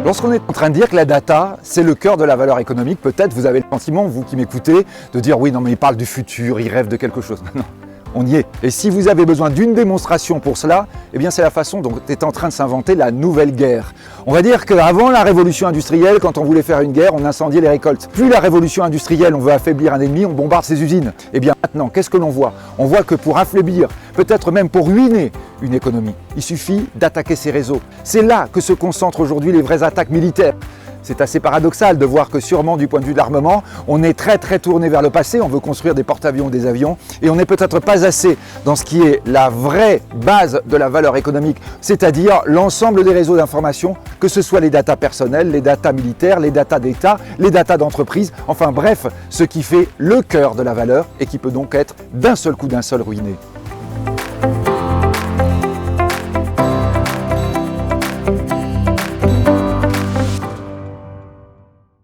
Lorsqu'on est en train de dire que la data, c'est le cœur de la valeur économique, peut-être vous avez le sentiment, vous qui m'écoutez, de dire oui, non mais il parle du futur, il rêve de quelque chose. Non, on y est. Et si vous avez besoin d'une démonstration pour cela, eh bien c'est la façon dont est en train de s'inventer la nouvelle guerre. On va dire qu'avant la révolution industrielle, quand on voulait faire une guerre, on incendiait les récoltes. Plus la révolution industrielle, on veut affaiblir un ennemi, on bombarde ses usines. Eh bien maintenant, qu'est-ce que l'on voit? On voit que pour affaiblir, peut-être même pour ruiner une économie, il suffit d'attaquer ses réseaux. C'est là que se concentrent aujourd'hui les vraies attaques militaires. C'est assez paradoxal de voir que sûrement du point de vue de l'armement, on est très tourné vers le passé, on veut construire des porte-avions, des avions, et on n'est peut-être pas assez dans ce qui est la vraie base de la valeur économique, c'est-à-dire l'ensemble des réseaux d'information, que ce soit les datas personnelles, les datas militaires, les datas d'État, les datas d'entreprise, enfin bref, ce qui fait le cœur de la valeur et qui peut donc être d'un seul coup, d'un seul ruiné.